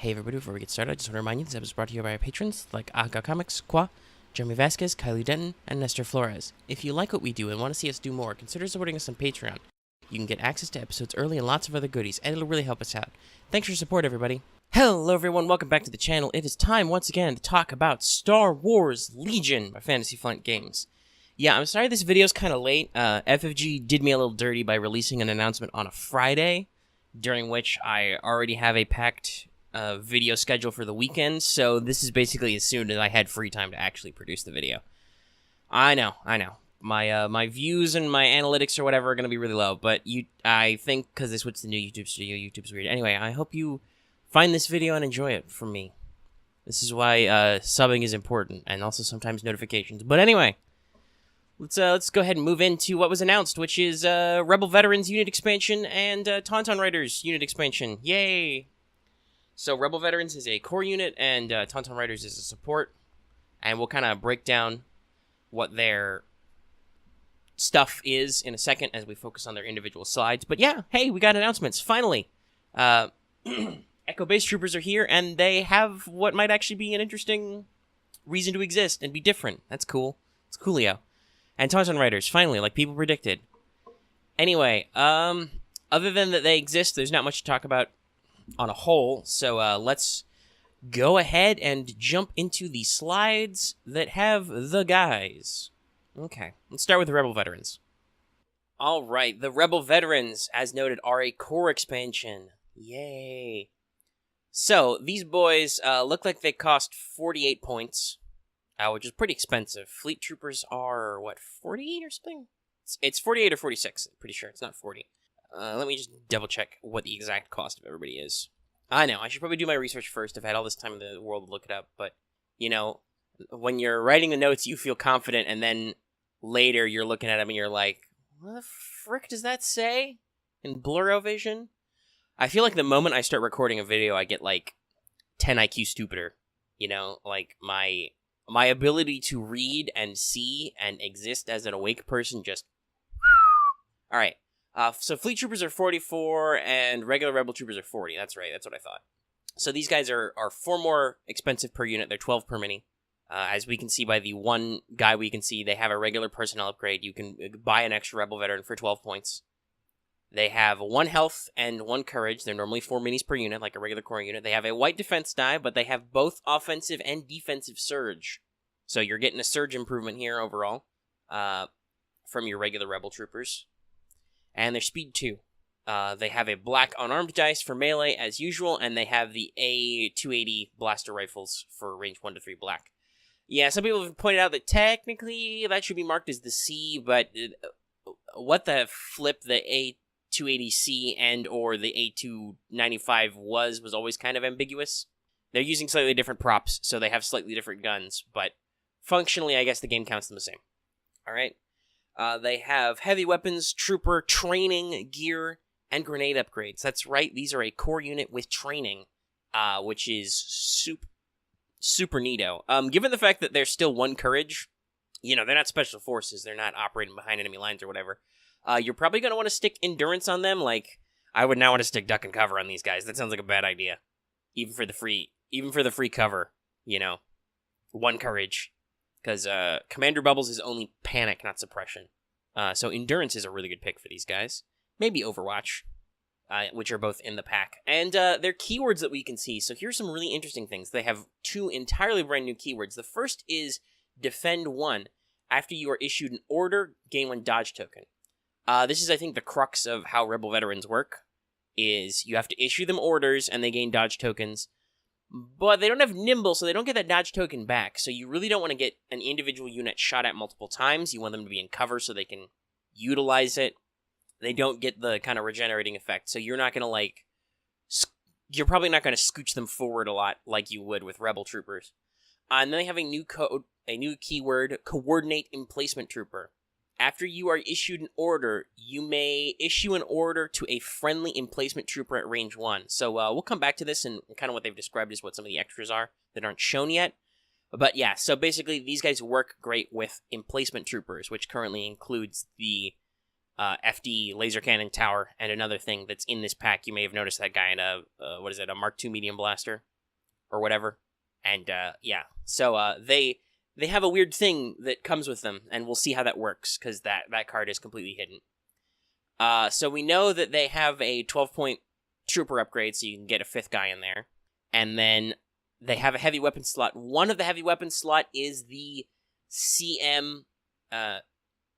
Hey everybody, before we get started, I just want to remind you this episode is brought to you by our patrons like Aga Comics, Qua, Jeremy Vasquez, Kylie Denton, and Nestor Flores. If you like what we do and want to see us do more, consider supporting us on Patreon. You can get access to episodes early and lots of other goodies, and it'll really help us out. Thanks for your support, everybody. Hello everyone, welcome back to the channel. It is time once again to talk about Star Wars Legion by Fantasy Flight Games. Yeah, I'm sorry this video's kind of late. FFG did me a little dirty by releasing an announcement on a Friday, during which I already have a packed video schedule for the weekend, so this is basically as soon as I had free time to actually produce the video. I know. My views and my analytics or whatever are going to be really low, but I think because they switched to new YouTube studio, YouTube's weird. Anyway, I hope you find this video and enjoy it from me. This is why subbing is important, and also sometimes notifications. But anyway, let's go ahead and move into what was announced, which is Rebel Veterans Unit Expansion and Tauntaun Riders Unit Expansion. Yay! So Rebel Veterans is a core unit, and Tauntaun Riders is a support, and we'll kind of break down what their stuff is in a second as we focus on their individual slides. But yeah, hey, we got announcements, finally! Echo Base Troopers are here, and they have what might actually be an interesting reason to exist and be different. That's cool. It's coolio. And Tauntaun Riders, finally, like people predicted. Anyway, other than that they exist, there's not much to talk about on a whole, so let's go ahead and jump into the slides that have the guys. Okay, let's start with the Rebel Veterans. Alright, the Rebel Veterans, as noted, are a core expansion. Yay. So, these boys look like they cost 48 points, which is pretty expensive. Fleet Troopers are, what, 48 or something? It's 48 or 46, I'm pretty sure. It's not 40. Let me just double-check what the exact cost of everybody is. I know, I should probably do my research first if I had all this time in the world to look it up, but, you know, when you're writing the notes, you feel confident, and then later you're looking at them and you're like, what the frick does that say? In Blur-O-Vision? I feel like the moment I start recording a video, I get, like, 10 IQ stupider. You know, like, my ability to read and see and exist as an awake person just... Alright. So Fleet Troopers are 44, and regular Rebel Troopers are 40. That's right, that's what I thought. So these guys are 4 more expensive per unit. They're 12 per mini. As we can see by the one guy we can see, they have a regular personnel upgrade. You can buy an extra Rebel Veteran for 12 points. They have 1 health and 1 courage. They're normally 4 minis per unit, like a regular core unit. They have a white defense die, but they have both offensive and defensive surge. So you're getting a surge improvement here overall from your regular Rebel Troopers. And they're speed 2. They have a black unarmed dice for melee as usual, and they have the A280 blaster rifles for range 1 to 3 black. Yeah, some people have pointed out that technically that should be marked as the C, but what the flip the A280C and or the A295 was always kind of ambiguous. They're using slightly different props, so they have slightly different guns, but functionally I guess the game counts them the same. Alright. They have heavy weapons, trooper, training, gear, and grenade upgrades. That's right, these are a core unit with training, which is super neato. Given the fact that they're still 1 courage, you know, they're not special forces, they're not operating behind enemy lines or whatever, you're probably going to want to stick endurance on them. Like, I would not want to stick duck and cover on these guys. That sounds like a bad idea. Even for the free cover, you know, 1 courage. Because Commander Bubbles is only panic, not suppression. So Endurance is a really good pick for these guys. Maybe Overwatch, which are both in the pack. And they're keywords that we can see. So here's some really interesting things. They have 2 entirely brand new keywords. The first is Defend 1. After you are issued an order, gain 1 dodge token. This is, I think, the crux of how Rebel Veterans work. Is you have to issue them orders, and they gain dodge tokens. But they don't have Nimble, so they don't get that dodge token back. So you really don't want to get an individual unit shot at multiple times. You want them to be in cover so they can utilize it. They don't get the kind of regenerating effect. So you're not going to, like... You're probably not going to scooch them forward a lot like you would with Rebel Troopers. And then they have a new keyword, Coordinate Emplacement Trooper. After you are issued an order, you may issue an order to a friendly emplacement trooper at range 1. So we'll come back to this, and kind of what they've described is what some of the extras are that aren't shown yet. But yeah, so basically these guys work great with emplacement troopers, which currently includes the FD laser cannon tower, and another thing that's in this pack. You may have noticed that guy in a Mark II medium blaster or whatever. And yeah, so they have a weird thing that comes with them, and we'll see how that works because that card is completely hidden. So we know that they have a 12-point trooper upgrade, so you can get a 5th guy in there, and then they have a heavy weapon slot. One of the heavy weapon slot is the CM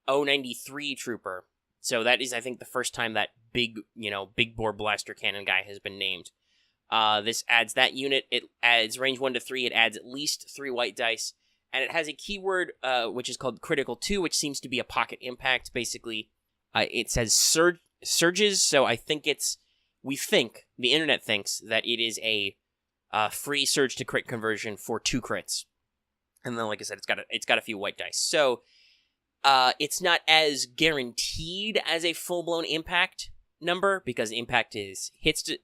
093 trooper. So that is, I think, the first time that big bore blaster cannon guy has been named. This adds that unit. It adds range 1 to 3. It adds at least 3 white dice. And it has a keyword, which is called Critical 2, which seems to be a pocket impact. Basically, it says surges. So I think the internet thinks that it is a free surge to crit conversion for 2 crits. And then, like I said, it's got a few white dice. So it's not as guaranteed as a full-blown impact number, because impact is hits to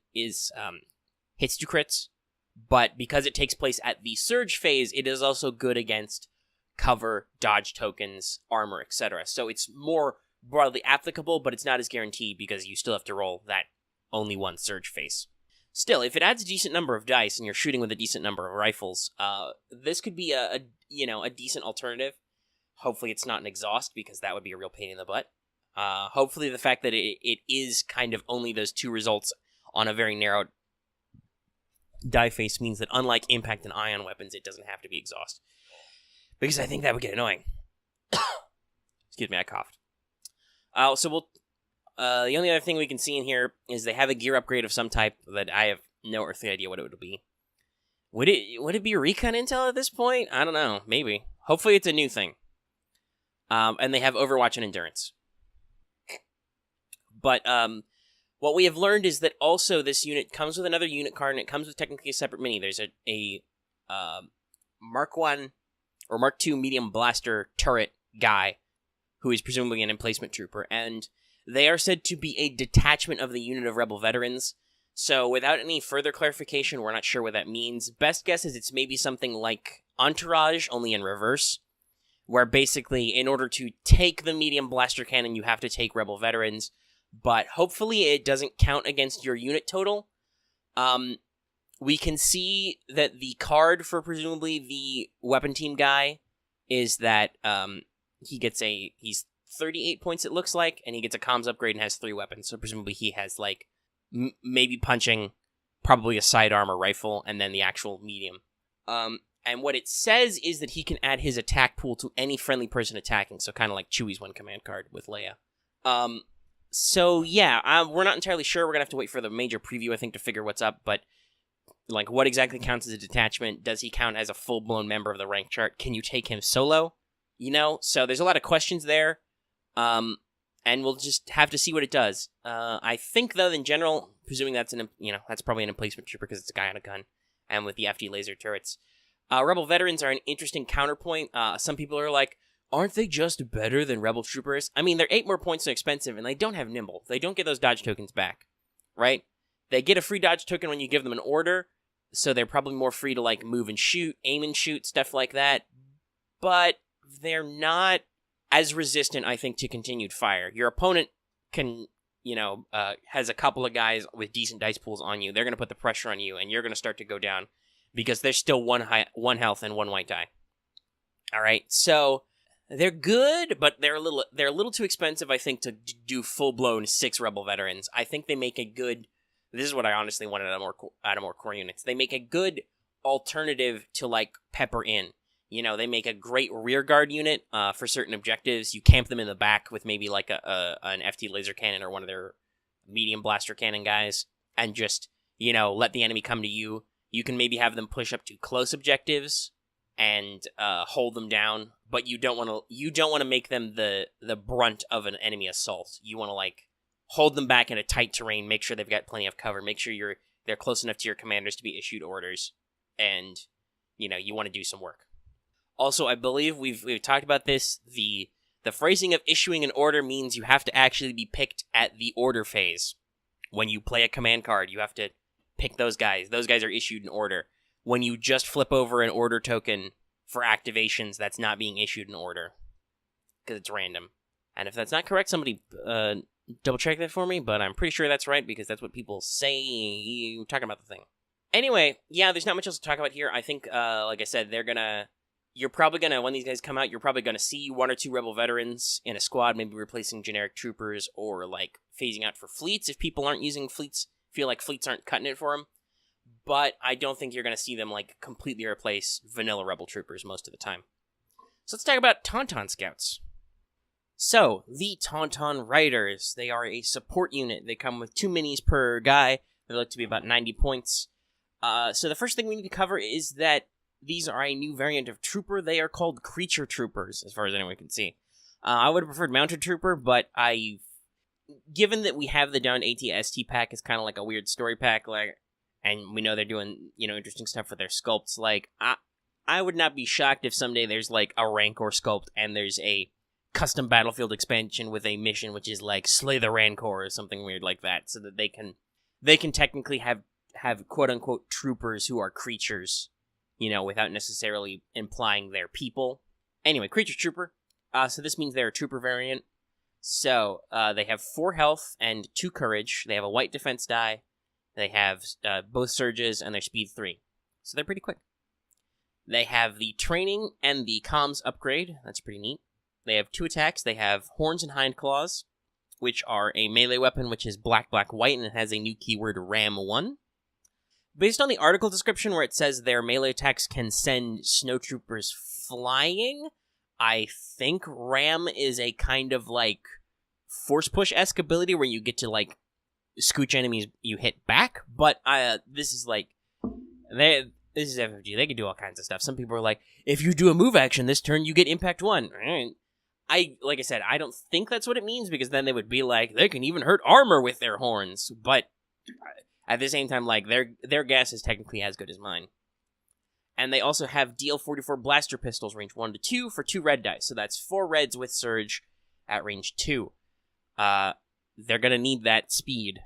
crits, but because it takes place at the surge phase, it is also good against cover, dodge tokens, armor, etc. So it's more broadly applicable, but it's not as guaranteed because you still have to roll that only one surge phase. Still, if it adds a decent number of dice and you're shooting with a decent number of rifles, this could be a decent alternative. Hopefully it's not an exhaust, because that would be a real pain in the butt. Hopefully the fact that it is kind of only those 2 results on a very narrow die face means that unlike impact and ion weapons, it doesn't have to be exhaust. Because I think that would get annoying. Excuse me, I coughed. The only other thing we can see in here is they have a gear upgrade of some type that I have no earthly idea what it would be. Would it be recon intel at this point? I don't know. Maybe. Hopefully it's a new thing. And they have Overwatch and Endurance. But what we have learned is that also this unit comes with another unit card, and it comes with technically a separate mini. There's a Mark 1 or Mark 2 medium blaster turret guy who is presumably an emplacement trooper, and they are said to be a detachment of the unit of Rebel Veterans. So without any further clarification, we're not sure what that means. Best guess is it's maybe something like Entourage, only in reverse, where basically in order to take the medium blaster cannon, you have to take Rebel Veterans, but hopefully it doesn't count against your unit total. We can see that the card for presumably the weapon team guy is that he's 38 points, it looks like, and he gets a comms upgrade and has 3 weapons, so presumably he has like maybe punching, probably a sidearm or rifle, and then the actual medium. And what it says is that he can add his attack pool to any friendly person attacking, so kind of like Chewie's 1 command card with Leia. So yeah, we're not entirely sure. We're gonna have to wait for the major preview, I think, to figure what's up, but like, what exactly counts as a detachment? Does he count as a full-blown member of the rank chart? Can you take him solo? So there's a lot of questions there. And we'll just have to see what it does. I think, though, in general, presuming that's that's probably an emplacement trooper because it's a guy on a gun, and with the FD laser turrets. Rebel Veterans are an interesting counterpoint. Some people are like, aren't they just better than Rebel Troopers? I mean, they're 8 more points so expensive, and they don't have Nimble. They don't get those dodge tokens back, right? They get a free dodge token when you give them an order, so they're probably more free to, like, move and shoot, aim and shoot, stuff like that. But they're not as resistant, I think, to continued fire. Your opponent can, has a couple of guys with decent dice pools on you. They're going to put the pressure on you, and you're going to start to go down because there's still one health and 1 white die. All right, so they're good, but they're a little too expensive, I think, to do full-blown 6 Rebel Veterans. I think they make a good. This is what I honestly wanted out of more core units. They make a good alternative to, like, pepper in. They make a great rear guard unit for certain objectives. You camp them in the back with maybe like an FT laser cannon or one of their medium blaster cannon guys, and just let the enemy come to you. You can maybe have them push up to close objectives and hold them down, but you don't want to make them the brunt of an enemy assault. You want to like hold them back in a tight terrain, make sure they've got plenty of cover, make sure they're close enough to your commanders to be issued orders, and you want to do some work. Also, I believe we've talked about this. The phrasing of issuing an order means you have to actually be picked at the order phase. When you play a command card, you have to pick those guys. Those guys are issued an order. When you just flip over an order token for activations, that's not being issued an order because it's random. And if that's not correct, somebody double check that for me, but I'm pretty sure that's right because that's what people say talking about the thing. Anyway, yeah, there's not much else to talk about here. I think, like I said, you're probably gonna, when these guys come out, you're probably gonna see 1 or 2 Rebel veterans in a squad, maybe replacing generic troopers or, like, phasing out for fleets if people aren't using fleets, feel like fleets aren't cutting it for them. But I don't think you're gonna see them, like, completely replace vanilla Rebel troopers most of the time. So let's talk about Tauntaun Scouts. So, the Tauntaun Riders, they are a support unit. They come with 2 minis per guy. They look to be about 90 points. So the first thing we need to cover is that these are a new variant of trooper. They are called creature troopers, as far as anyone can see. I would have preferred mounted trooper, but given that we have the down AT-ST pack, it's kind of like a weird story pack, and we know they're doing, interesting stuff with their sculpts. Like, I would not be shocked if someday there's, like, a Rancor sculpt and there's a custom battlefield expansion with a mission which is like slay the Rancor or something weird like that, so that they can technically have quote unquote troopers who are creatures, without necessarily implying they're people. Anyway, creature trooper. So this means they're a trooper variant. So they have 4 health and 2 courage. They have a white defense die. They have both surges and they're speed 3. So they're pretty quick. They have the training and the comms upgrade. That's pretty neat. They have 2 attacks. They have horns and hind claws, which are a melee weapon, which is black, black, white, and it has a new keyword, RAM1. Based on the article description where it says their melee attacks can send snowtroopers flying, I think RAM is a kind of, like, force push-esque ability where you get to, like, scooch enemies you hit back, but this is, like, this is FFG. They can do all kinds of stuff. Some people are like, if you do a move action this turn, you get Impact 1. Like I said, I don't think that's what it means, because then they would be like, they can even hurt armor with their horns. But at the same time, like, their gas is technically as good as mine. And they also have DL-44 blaster pistols, range 1 to 2, for 2 red dice. So that's 4 reds with surge at range 2. They're going to need that speed.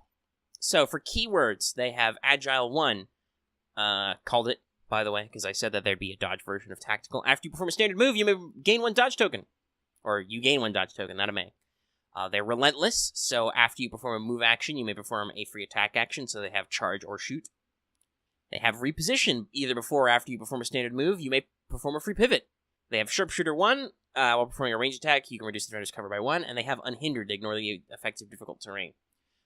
So for keywords, they have Agile 1. Called it, by the way, because I said that there'd be a dodge version of tactical. After you perform a standard move, you may gain 1 dodge token. Or you gain 1 dodge token, not a may. They're relentless, so after you perform a move action, you may perform a free attack action, so they have charge or shoot. They have reposition, either before or after you perform a standard move, you may perform a free pivot. They have sharpshooter 1, while performing a range attack, you can reduce the defender's cover by 1, and they have unhindered to ignore the effects of difficult terrain.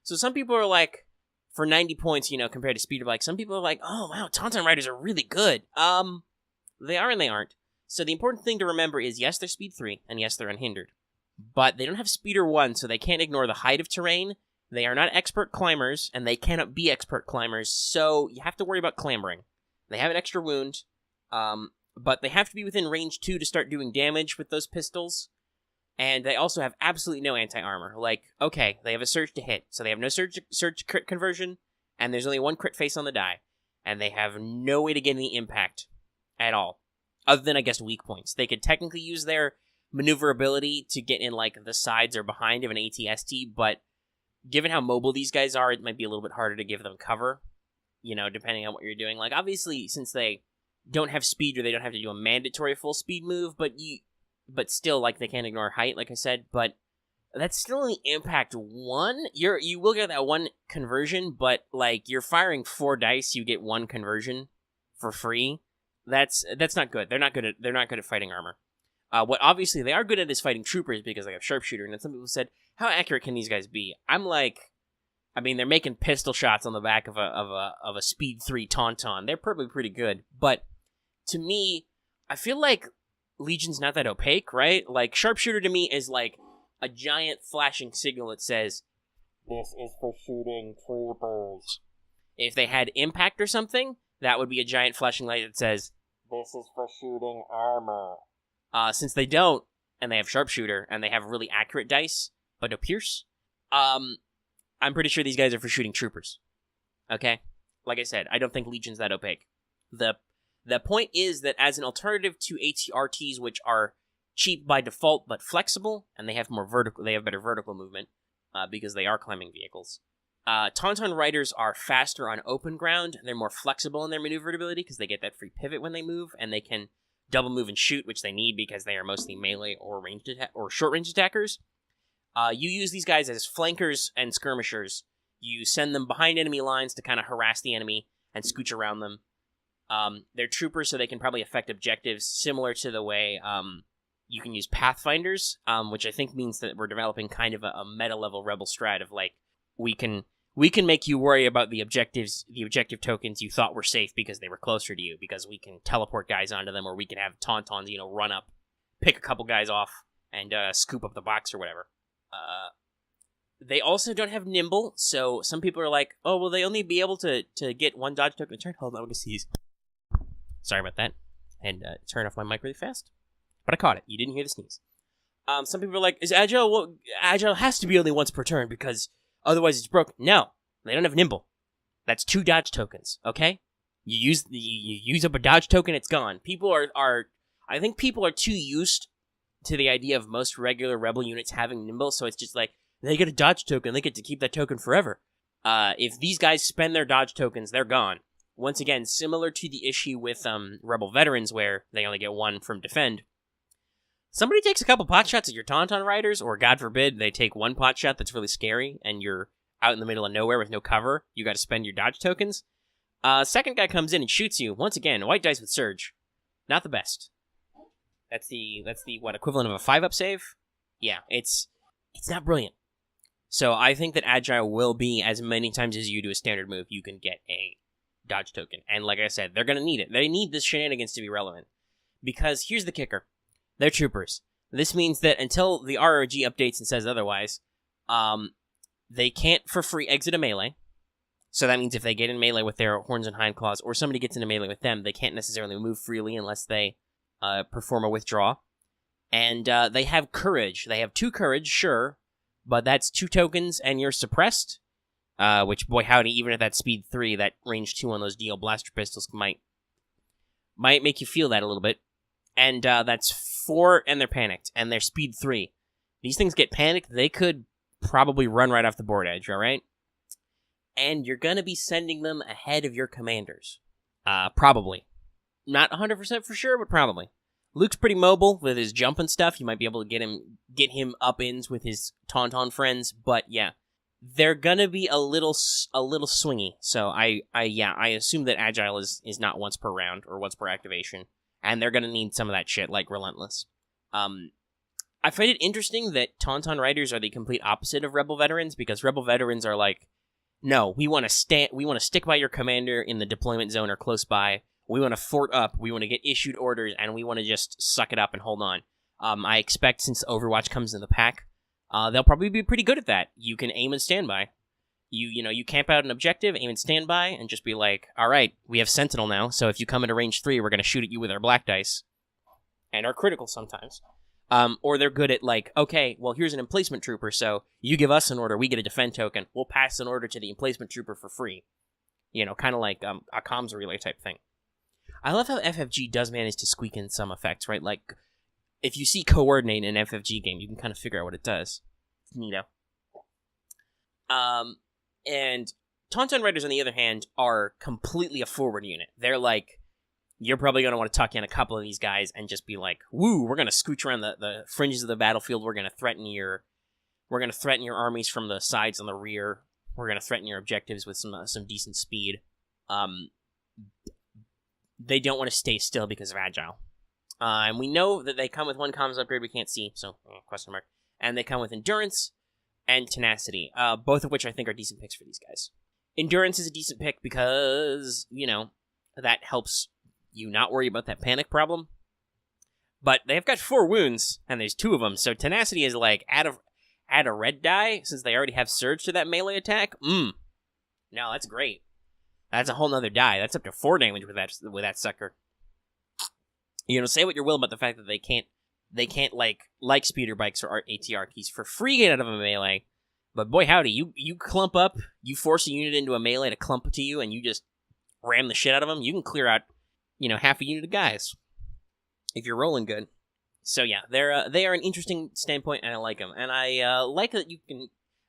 So some people are like, for 90 points, compared to speeder bike, some people are like, oh wow, Tauntaun Riders are really good. They are and they aren't. So the important thing to remember is, yes, they're speed 3, and yes, they're unhindered. But they don't have speeder 1, so they can't ignore the height of terrain. They are not expert climbers, and they cannot be expert climbers, so you have to worry about clambering. They have an extra wound, but they have to be within range 2 to start doing damage with those pistols. And they also have absolutely no anti-armor. Like, okay, they have a surge to hit, so they have no surge crit conversion, and there's only 1 crit face on the die. And they have no way to get any impact at all. Other than, I guess, weak points. They could technically use their maneuverability to get in, like, the sides or behind of an AT-ST, but given how mobile these guys are, it might be a little bit harder to give them cover, depending on what you're doing. Like, obviously, since they don't have speed, or they don't have to do a mandatory full speed move, but still, like, they can't ignore height, like I said, but that's still only impact 1. You will get that 1 conversion, but, like, you're firing 4 dice, you get 1 conversion for free. That's not good. They're not good at fighting armor. What obviously they are good at is fighting troopers, because they have sharpshooter. And then some people said, how accurate can these guys be? I'm like, I mean, they're making pistol shots on the back of a speed 3 Tauntaun. They're probably pretty good. But to me, I feel like Legion's not that opaque, right? Like, sharpshooter to me is like a giant flashing signal that says, this is for shooting troopers. If they had impact or something, that would be a giant flashing light that says, this is for shooting armor. Since they don't, and they have sharpshooter, and they have really accurate dice, but no pierce, I'm pretty sure these guys are for shooting troopers. Okay? Like I said, I don't think Legion's that opaque. The point is that as an alternative to ATRTs, which are cheap by default but flexible, and they have better vertical movement, because they are climbing vehicles. Tauntaun Riders are faster on open ground. They're more flexible in their maneuverability because they get that free pivot when they move, and they can double move and shoot, which they need because they are mostly melee or short range attackers. You use these guys as flankers and skirmishers. You send them behind enemy lines to kind of harass the enemy and scooch around them. They're troopers, so they can probably affect objectives, similar to the way you can use Pathfinders, which I think means that we're developing kind of a meta-level rebel strat of, like, we can make you worry about the objective tokens you thought were safe because they were closer to you, because we can teleport guys onto them, or we can have Tauntauns, run up, pick a couple guys off, and scoop up the box or whatever. They also don't have Nimble, so some people are like, oh, will they only be able to get one dodge token a turn? Hold on, I'm going to sneeze. Sorry about that. And turn off my mic really fast. But I caught it. You didn't hear the sneeze. Some people are like, is Agile? Well, Agile has to be only once per turn because otherwise it's broke. No, they don't have Nimble. That's 2 dodge tokens, okay? You use up a dodge token, it's gone. I think people are too used to the idea of most regular Rebel units having Nimble, so it's just like, they get a dodge token, they get to keep that token forever. If these guys spend their dodge tokens, they're gone. Once again, similar to the issue with Rebel Veterans, where they only get 1 from Defend. Somebody takes a couple pot shots at your Tauntaun Riders, or God forbid, they take 1 pot shot that's really scary, and you're out in the middle of nowhere with no cover, you gotta spend your dodge tokens. Second guy comes in and shoots you. Once again, white dice with Surge. Not the best. That's the equivalent of a 5-up save? Yeah, it's not brilliant. So I think that Agile will be, as many times as you do a standard move, you can get a dodge token. And like I said, they're going to need it. They need this shenanigans to be relevant. Because here's the kicker. They're troopers. This means that until the ROG updates and says otherwise, they can't for free exit a melee. So that means if they get in melee with their horns and hind claws, or somebody gets into melee with them, they can't necessarily move freely unless they perform a withdraw. And they have courage. They have 2 courage, sure, but that's 2 tokens, and you're suppressed. Which, boy howdy, even at that speed 3, that range 2 on those DL blaster pistols might make you feel that a little bit. And that's 4, and they're panicked, and they're speed 3. These things get panicked, they could probably run right off the board edge, alright? And you're gonna be sending them ahead of your commanders. Probably. Not 100% for sure, but probably. Luke's pretty mobile with his jump and stuff. You might be able to get him up-ins with his Tauntaun friends, but yeah. They're gonna be a little swingy, so I assume that Agile is not once per round, or once per activation, and they're gonna need some of that shit, like Relentless. I find it interesting that Tauntaun Riders are the complete opposite of Rebel Veterans, because Rebel Veterans are like, no, we want to stick by your commander in the deployment zone or close by. We want to fort up, we want to get issued orders, and we want to just suck it up and hold on. I expect since Overwatch comes in the pack, they'll probably be pretty good at that. You can aim and stand by. You camp out an objective, aim and stand by, and just be like, alright, we have Sentinel now, so if you come into range 3, we're going to shoot at you with our black dice. And are critical sometimes. Or they're good at like, okay, well here's an Emplacement Trooper, so you give us an order, we get a defend token. We'll pass an order to the Emplacement Trooper for free. Kind of like a comms relay type thing. I love how FFG does manage to squeak in some effects, right? Like, if you see coordinate in an FFG game, you can kind of figure out what it does. It's neato. And Tauntaun Riders, on the other hand, are completely a forward unit. They're like, you're probably going to want to tuck in a couple of these guys and just be like, woo, we're going to scooch around the fringes of the battlefield. We're going to threaten your armies from the sides and the rear. We're going to threaten your objectives with some decent speed. They don't want to stay still because of Agile. And we know that they come with 1 comms upgrade we can't see, so question mark. And they come with Endurance and Tenacity, both of which I think are decent picks for these guys. Endurance is a decent pick because, that helps you not worry about that panic problem. But they've got 4 wounds, and there's 2 of them, so Tenacity is like, add a red die, since they already have Surge to that melee attack. No, that's great. That's a whole nother die. That's up to 4 damage with that sucker. Say what you will about the fact that they can't like speeder bikes or ATR keys for free get out of a melee. But boy howdy, you clump up, you force a unit into a melee to clump to you, and you just ram the shit out of them. You can clear out, half a unit of guys if you're rolling good. So yeah, they are an interesting standpoint, and I like them. And I like that you can.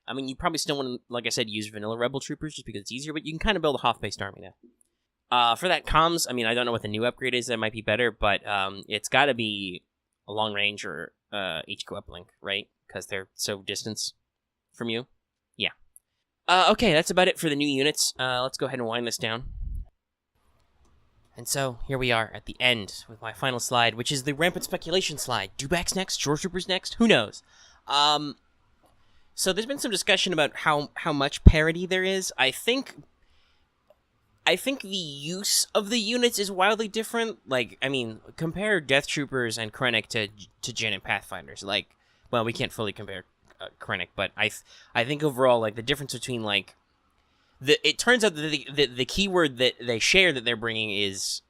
I mean, you probably still want to, like I said, use vanilla Rebel Troopers just because it's easier, but you can kind of build a Hoth-based army now. For that comms, I mean, I don't know what the new upgrade is that might be better, but it's got to be a long range or HQ uplink, right? because they're so distant from you. Yeah. Okay, that's about it for the new units. Let's go ahead and wind this down. And so, here we are at the end with my final slide, which is the rampant speculation slide. Dewbacks next? Shore Troopers next? Who knows? So there's been some discussion about how much parity there is. I think the use of the units is wildly different. Like, I mean, compare Death Troopers and Krennic to Jyn and Pathfinders. Like, well, we can't fully compare Krennic, but I think overall, like, the difference between, like, it turns out that the keyword that they share that they're bringing is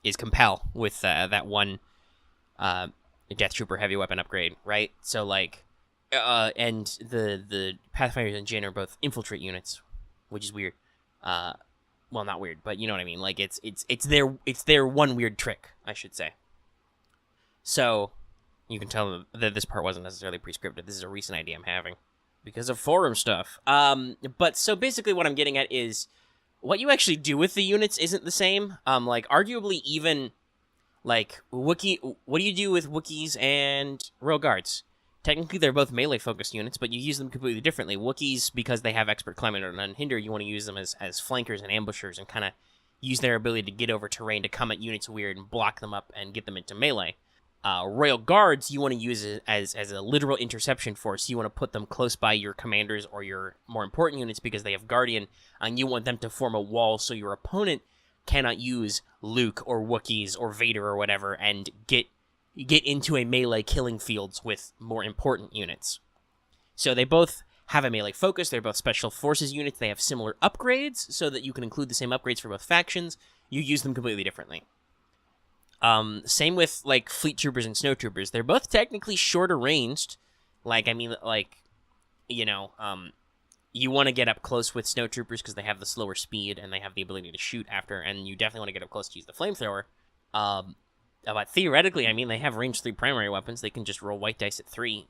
is compel with that one Death Trooper heavy weapon upgrade, right? So like and the Pathfinders and Jyn are both infiltrate units, which is weird. Well, not weird, but you know what I mean. Like it's their one weird trick, I should say. So you can tell that this part wasn't necessarily pre-scripted. This is a recent idea I'm having because of forum stuff. But so basically what I'm getting at is what you actually do with the units isn't the same. Like arguably even like Wookiee, what do you do with Wookiees and Royal Guards? Technically, they're both melee-focused units, but you use them completely differently. Wookiees, because they have expert climate and unhinder, you want to use them as flankers and ambushers and kind of use their ability to get over terrain to come at units weird and block them up and get them into melee. Royal Guards, you want to use it as a literal interception force. You want to put them close by your commanders or your more important units because they have Guardian, and you want them to form a wall so your opponent cannot use Luke or Wookiees or Vader or whatever and get into a melee killing fields with more important units. So they both have a melee focus. They're both special forces units. They have similar upgrades so that you can include the same upgrades for both factions. You use them completely differently. Same with like Fleet Troopers and Snow Troopers. They're both technically shorter ranged. Like, I mean, like, you know, you want to get up close with Snow Troopers because they have the slower speed and they have the ability to shoot after, and you definitely want to get up close to use the flamethrower. But theoretically, I mean, they have range 3 primary weapons. They can just roll white dice at 3.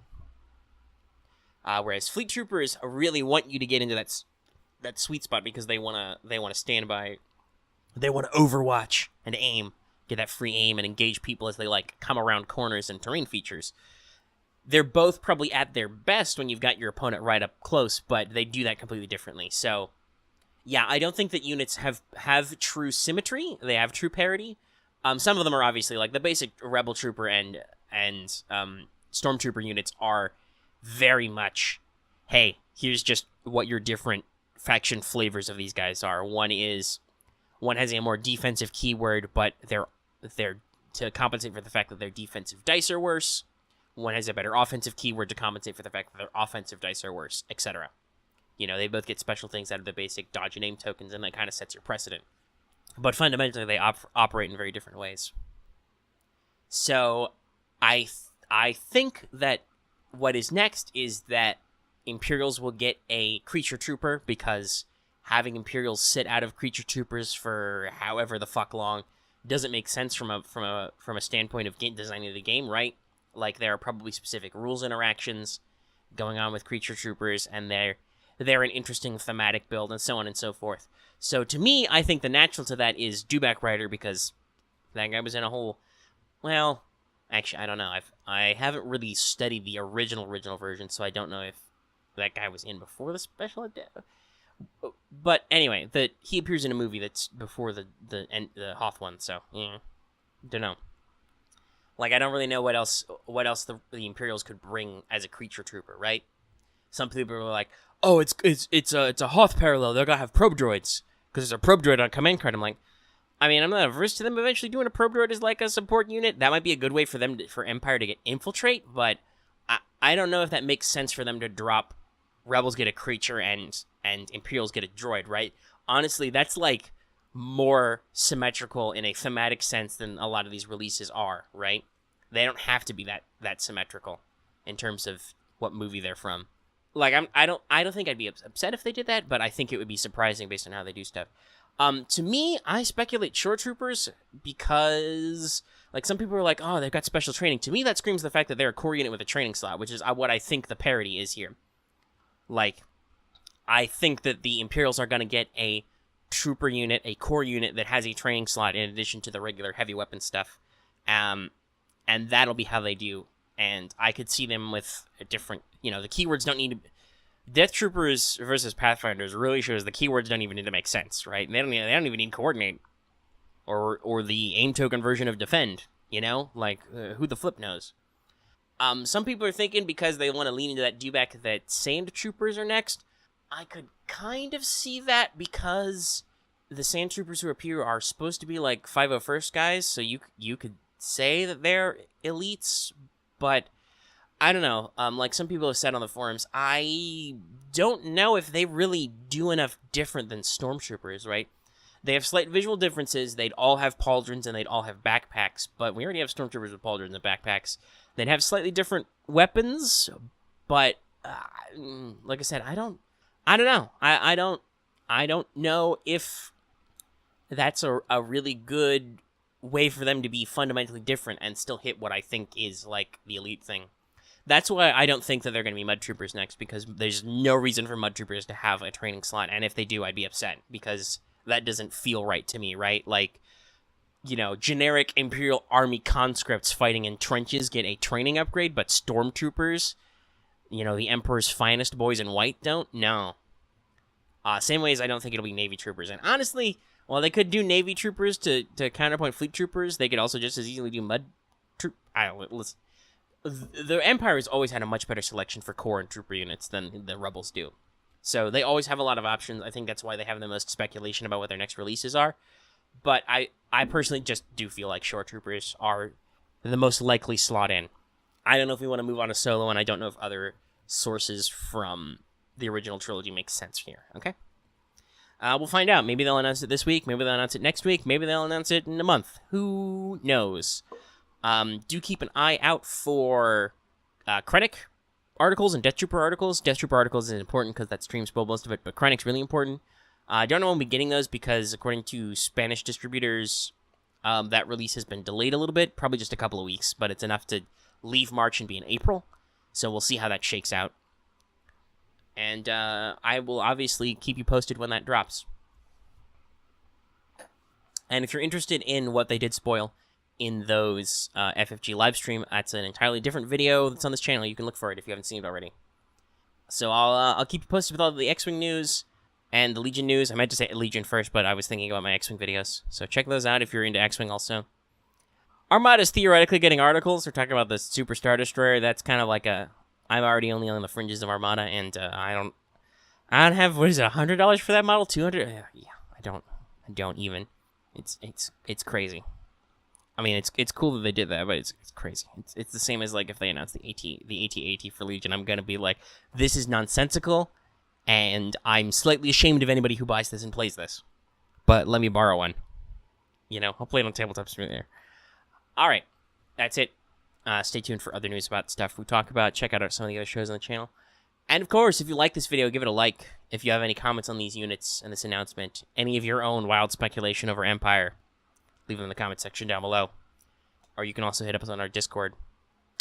Whereas Fleet Troopers really want you to get into that sweet spot because they want to stand by. They want to overwatch and aim, get that free aim, and engage people as they like come around corners and terrain features. They're both probably at their best when you've got your opponent right up close, but they do that completely differently. So, yeah, I don't think that units have true symmetry. They have true parity. Some of them are obviously, like, the basic Rebel Trooper and Stormtrooper units are very much, hey, here's just what your different faction flavors of these guys are. One has a more defensive keyword, but they're to compensate for the fact that their defensive dice are worse. One has a better offensive keyword to compensate for the fact that their offensive dice are worse, etc. You know, they both get special things out of the basic dodge and aim tokens, and that kind of sets your precedent. But fundamentally, they operate in very different ways. So, I think that what is next is that Imperials will get a creature trooper, because having Imperials sit out of creature troopers for however the fuck long doesn't make sense from a standpoint of designing the game, right? Like, there are probably specific rules interactions going on with creature troopers, and they're an interesting thematic build, and so on and so forth. So to me, I think the natural to that is Dewback Rider, because that guy was in a whole... Well, actually, I don't know. I haven't really studied the original version, so I don't know if that guy was in before the special edition. But anyway, he appears in a movie that's before the Hoth one, so yeah, don't know. Like, I don't really know what else the Imperials could bring as a creature trooper, right? Some people are like, oh, it's a Hoth parallel. They're gonna have probe droids because there's a probe droid on command card. I'm like, I mean, I'm not averse to them eventually doing a probe droid as like a support unit. That might be a good way for Empire to get infiltrate, but I don't know if that makes sense for them to drop Rebels get a creature and Imperials get a droid, right? Honestly, that's like more symmetrical in a thematic sense than a lot of these releases are, right? They don't have to be that symmetrical in terms of what movie they're from. Like, I don't think I'd be upset if they did that, but I think it would be surprising based on how they do stuff. To me, I speculate Shore Troopers because, like, some people are like, oh, they've got special training. To me, that screams the fact that they're a core unit with a training slot, which is what I think the parity is here. Like, I think that the Imperials are going to get a trooper unit, a core unit that has a training slot in addition to the regular heavy weapon stuff. And that'll be how they do And I could see them with a different, the keywords don't need to... Death Troopers versus Pathfinders really shows the keywords don't even need to make sense, right? They don't even need coordinate or the aim token version of defend, who the flip knows. Some people are thinking because they want to lean into that dewback that Sand Troopers are next. I could kind of see that because the Sand Troopers who appear are supposed to be like 501st guys, so you could say that they're elites, but I don't know. Like some people have said on the forums, I don't know if they really do enough different than Stormtroopers, right? They have slight visual differences. They'd all have pauldrons and they'd all have backpacks, but we already have Stormtroopers with pauldrons and backpacks. They'd have slightly different weapons, but like I said, I don't know. I don't know if that's a really good way for them to be fundamentally different and still hit what I think is like the elite thing. That's why I don't think that they're going to be Mud Troopers next, because there's no reason for Mud Troopers to have a training slot, and if they do, I'd be upset, because that doesn't feel right to me, right? Like, generic Imperial Army conscripts fighting in trenches get a training upgrade, but Stormtroopers, the Emperor's finest boys in white don't? No. Same way as I don't think it'll be Navy Troopers. And honestly, while they could do Navy Troopers to counterpoint Fleet Troopers, they could also just as easily do Mud Troop... listen. The Empire has always had a much better selection for core and trooper units than the Rebels do. So they always have a lot of options. I think that's why they have the most speculation about what their next releases are. But I personally just do feel like Shore Troopers are the most likely slot in. I don't know if we want to move on to Solo, and I don't know if other sources from the original trilogy make sense here, okay? We'll find out. Maybe they'll announce it this week. Maybe they'll announce it next week. Maybe they'll announce it in a month. Who knows? Do keep an eye out for Krennic articles and Death Trooper articles. Death Trooper articles is important because that stream spoiled most of it, but Krennic's really important. I don't know when we'll be getting those because, according to Spanish distributors, that release has been delayed a little bit, probably just a couple of weeks, but it's enough to leave March and be in April, so we'll see how that shakes out. And I will obviously keep you posted when that drops. And if you're interested in what they did spoil in those FFG live stream, that's an entirely different video that's on this channel. You can look for it if you haven't seen it already. So I'll keep you posted with all the X-Wing news and the Legion news. I meant to say Legion first, but I was thinking about my X-Wing videos. So check those out if you're into X-Wing also. Armada's theoretically getting articles. We're talking about the Super Star Destroyer. That's kind of like I'm already only on the fringes of Armada, and I don't have, what is it, $100 for that model? $200? Yeah, I don't even. It's crazy. I mean, it's cool that they did that, but it's crazy. It's the same as like if they announced the AT-AT for Legion. I'm gonna be like, this is nonsensical, and I'm slightly ashamed of anybody who buys this and plays this. But let me borrow one. I'll play it on Tabletop Simulator. All right, that's it. Stay tuned for other news about stuff we talk about. Check out some of the other shows on the channel. And of course, if you like this video, give it a like. If you have any comments on these units and this announcement, any of your own wild speculation over Empire, leave them in the comment section down below. Or you can also hit up us on our Discord.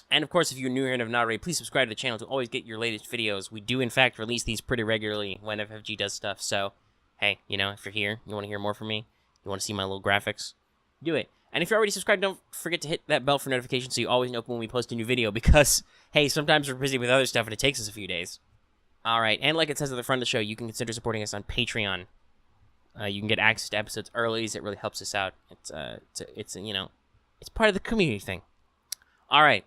And of course, if you're new here and have not already, please subscribe to the channel to always get your latest videos. We do, in fact, release these pretty regularly when FFG does stuff. So, hey, if you're here, you want to hear more from me, you want to see my little graphics, do it. And if you're already subscribed, don't forget to hit that bell for notifications so you always know when we post a new video, because, hey, sometimes we're busy with other stuff and it takes us a few days. Alright, and like it says at the front of the show, you can consider supporting us on Patreon. You can get access to episodes early, it really helps us out. It's part of the community thing. Alright,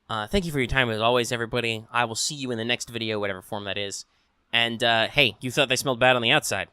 thank you for your time as always, everybody. I will see you in the next video, whatever form that is. And, hey, you thought they smelled bad on the outside.